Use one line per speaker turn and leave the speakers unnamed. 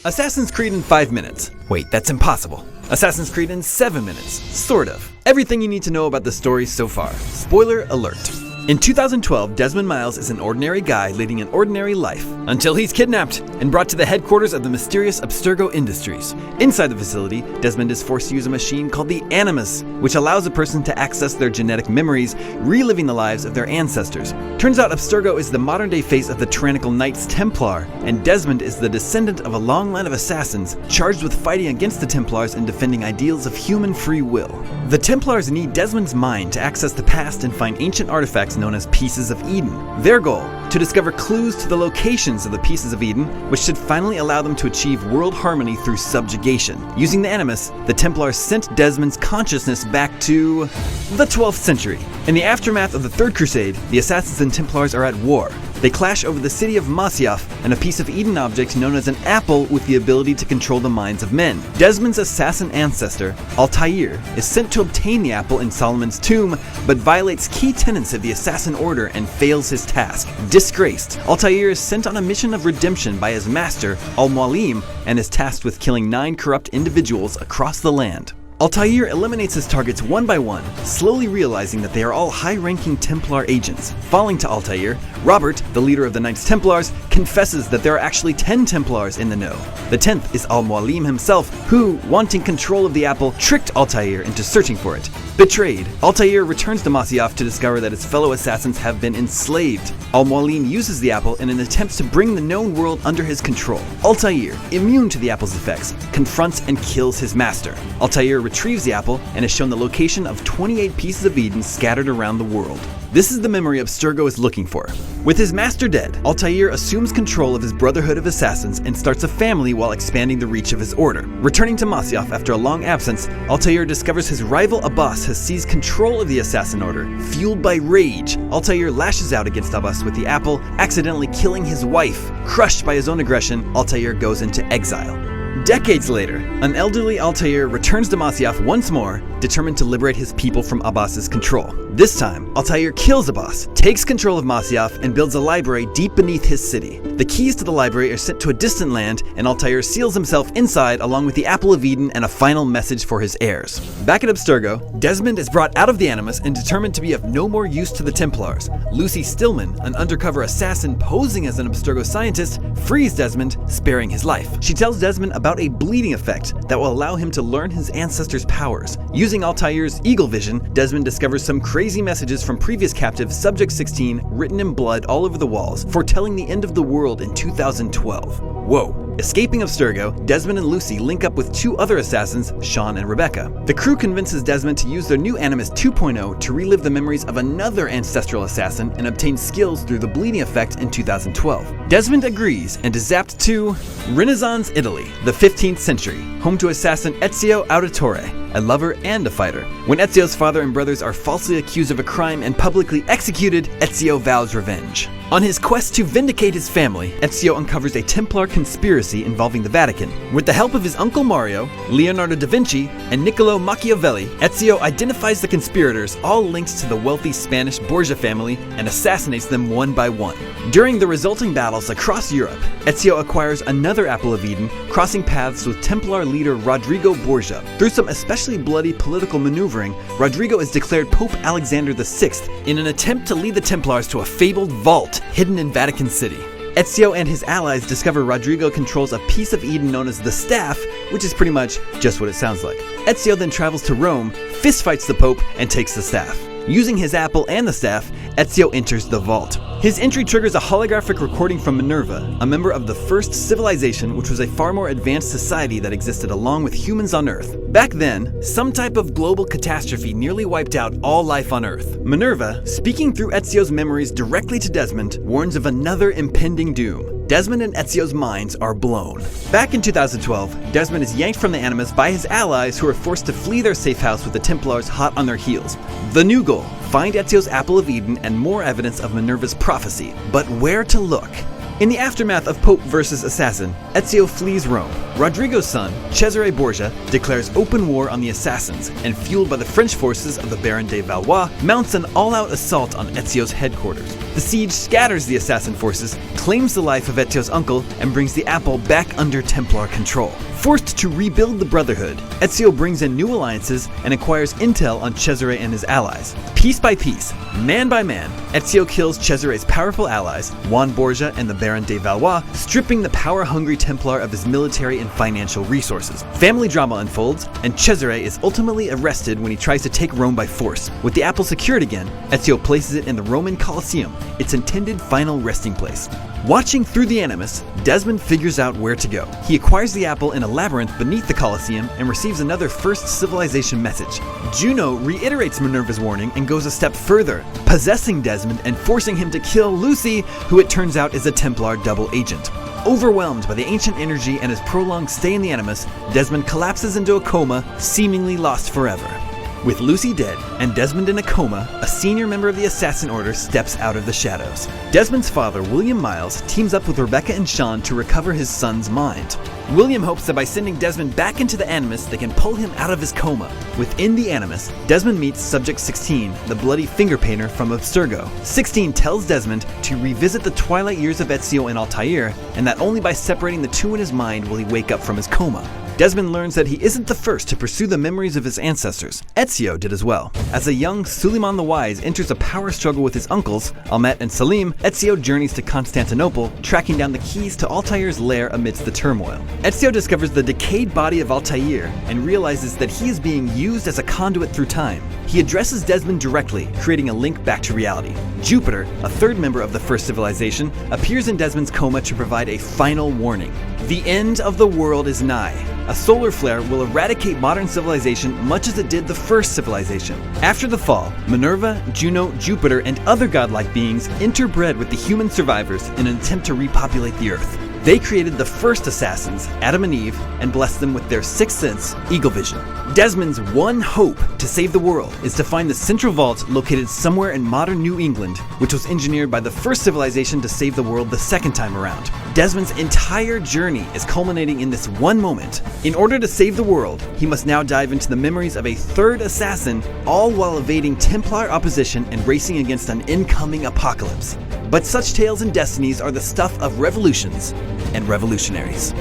Assassin's Creed in 5 minutes. Wait, that's impossible. Assassin's Creed in 7 minutes. Sort of. Everything you need to know about the story so far. Spoiler alert. In 2012, Desmond Miles is an ordinary guy leading an ordinary life until he's kidnapped and brought to the headquarters of the mysterious Abstergo Industries. Inside the facility, Desmond is forced to use a machine called the Animus, which allows a person to access their genetic memories, reliving the lives of their ancestors. Turns out Abstergo is the modern-day face of the tyrannical Knights Templar, and Desmond is the descendant of a long line of assassins charged with fighting against the Templars and defending ideals of human free will. The Templars need Desmond's mind to access the past and find ancient artifacts known as Pieces of Eden. Their goal, to discover clues to the locations of the Pieces of Eden, which should finally allow them to achieve world harmony through subjugation. Using the Animus, the Templars sent Desmond's consciousness back to the 12th century. In the aftermath of the Third Crusade, the Assassins and Templars are at war. They clash over the city of Masyaf and a piece of Eden object known as an apple with the ability to control the minds of men. Desmond's assassin ancestor, Altair, is sent to obtain the apple in Solomon's tomb, but violates key tenets of the assassin order and fails his task. Disgraced, Altair is sent on a mission of redemption by his master, Al-Mualim, and is tasked with killing 9 corrupt individuals across the land. Altair eliminates his targets one by one, slowly realizing that they are all high-ranking Templar agents. Falling to Altair, Robert, the leader of the Knights Templars, confesses that there are actually 10 Templars in the know. The 10th is Al-Mualim himself, who, wanting control of the apple, tricked Altair into searching for it. Betrayed, Altair returns to Masyaf to discover that his fellow assassins have been enslaved. Al-Mualim uses the apple in an attempt to bring the known world under his control. Altair, immune to the apple's effects, confronts and kills his master. Altair retrieves the apple and is shown the location of 28 Pieces of Eden scattered around the world. This is the memory Abstergo is looking for. With his master dead, Altair assumes control of his Brotherhood of Assassins and starts a family while expanding the reach of his order. Returning to Masyaf after a long absence, Altair discovers his rival Abbas has seized control of the Assassin Order. Fueled by rage, Altair lashes out against Abbas with the apple, accidentally killing his wife. Crushed by his own aggression, Altair goes into exile. Decades later, an elderly Altair returns to Masyaf once more, determined to liberate his people from Abbas's control. This time, Altair kills Abbas, takes control of Masyaf, and builds a library deep beneath his city. The keys to the library are sent to a distant land, and Altair seals himself inside along with the Apple of Eden and a final message for his heirs. Back at Abstergo, Desmond is brought out of the Animus and determined to be of no more use to the Templars. Lucy Stillman, an undercover assassin posing as an Abstergo scientist, frees Desmond, sparing his life. She tells Desmond about a bleeding effect that will allow him to learn his ancestors' powers. Using Altair's eagle vision, Desmond discovers some crazy messages from previous captive Subject 16 written in blood all over the walls, foretelling the end of the world in 2012. Whoa. Escaping Abstergo, Desmond and Lucy link up with 2 other assassins, Sean and Rebecca. The crew convinces Desmond to use their new Animus 2.0 to relive the memories of another ancestral assassin and obtain skills through the bleeding effect in 2012. Desmond agrees and is zapped to Renaissance Italy, the 15th century, home to assassin Ezio Auditore, a lover and a fighter. When Ezio's father and brothers are falsely accused of a crime and publicly executed, Ezio vows revenge. On his quest to vindicate his family, Ezio uncovers a Templar conspiracy involving the Vatican. With the help of his uncle Mario, Leonardo da Vinci, and Niccolo Machiavelli, Ezio identifies the conspirators, all linked to the wealthy Spanish Borgia family, and assassinates them one by one. During the resulting battles across Europe, Ezio acquires another Apple of Eden, crossing paths with Templar leader Rodrigo Borgia. Through some especially bloody political maneuvering, Rodrigo is declared Pope Alexander VI in an attempt to lead the Templars to a fabled vault hidden in Vatican City. Ezio and his allies discover Rodrigo controls a piece of Eden known as the Staff, which is pretty much just what it sounds like. Ezio then travels to Rome, fistfights the Pope, and takes the Staff. Using his apple and the staff, Ezio enters the vault. His entry triggers a holographic recording from Minerva, a member of the first civilization, which was a far more advanced society that existed along with humans on Earth. Back then, some type of global catastrophe nearly wiped out all life on Earth. Minerva, speaking through Ezio's memories directly to Desmond, warns of another impending doom. Desmond and Ezio's minds are blown. Back in 2012, Desmond is yanked from the Animus by his allies who are forced to flee their safe house with the Templars hot on their heels. The new goal: find Ezio's Apple of Eden and more evidence of Minerva's prophecy. But where to look? In the aftermath of Pope versus Assassin, Ezio flees Rome. Rodrigo's son, Cesare Borgia, declares open war on the assassins, and fueled by the French forces of the Baron de Valois, mounts an all-out assault on Ezio's headquarters. The siege scatters the assassin forces, claims the life of Ezio's uncle, and brings the apple back under Templar control. Forced to rebuild the Brotherhood, Ezio brings in new alliances and acquires intel on Cesare and his allies. Piece by piece, man by man, Ezio kills Cesare's powerful allies, Juan Borgia and the Baron de Valois, stripping the power-hungry Templar of his military and financial resources. Family drama unfolds, and Cesare is ultimately arrested when he tries to take Rome by force. With the apple secured again, Ezio places it in the Roman Colosseum, its intended final resting place. Watching through the Animus, Desmond figures out where to go. He acquires the apple in a labyrinth beneath the Colosseum and receives another First Civilization message. Juno reiterates Minerva's warning and goes a step further, possessing Desmond and forcing him to kill Lucy, who it turns out is a Templar double agent. Overwhelmed by the ancient energy and his prolonged stay in the Animus, Desmond collapses into a coma, seemingly lost forever. With Lucy dead and Desmond in a coma, a senior member of the Assassin Order steps out of the shadows. Desmond's father, William Miles, teams up with Rebecca and Sean to recover his son's mind. William hopes that by sending Desmond back into the Animus, they can pull him out of his coma. Within the Animus, Desmond meets Subject 16, the bloody finger painter from Abstergo. 16 tells Desmond to revisit the twilight years of Ezio and Altair, and that only by separating the two in his mind will he wake up from his coma. Desmond learns that he isn't the first to pursue the memories of his ancestors. Ezio did as well. As a young Suleiman the Wise enters a power struggle with his uncles, Ahmet and Selim, Ezio journeys to Constantinople, tracking down the keys to Altair's lair amidst the turmoil. Ezio discovers the decayed body of Altair and realizes that he is being used as a conduit through time. He addresses Desmond directly, creating a link back to reality. Jupiter, a third member of the First Civilization, appears in Desmond's coma to provide a final warning. The end of the world is nigh. A solar flare will eradicate modern civilization much as it did the first civilization. After the fall, Minerva, Juno, Jupiter, and other godlike beings interbred with the human survivors in an attempt to repopulate the Earth. They created the first assassins, Adam and Eve, and blessed them with their sixth sense, eagle vision. Desmond's one hope to save the world is to find the central vault located somewhere in modern New England, which was engineered by the first civilization to save the world the second time around. Desmond's entire journey is culminating in this one moment. In order to save the world, he must now dive into the memories of a third assassin, all while evading Templar opposition and racing against an incoming apocalypse. But such tales and destinies are the stuff of revolutions and revolutionaries.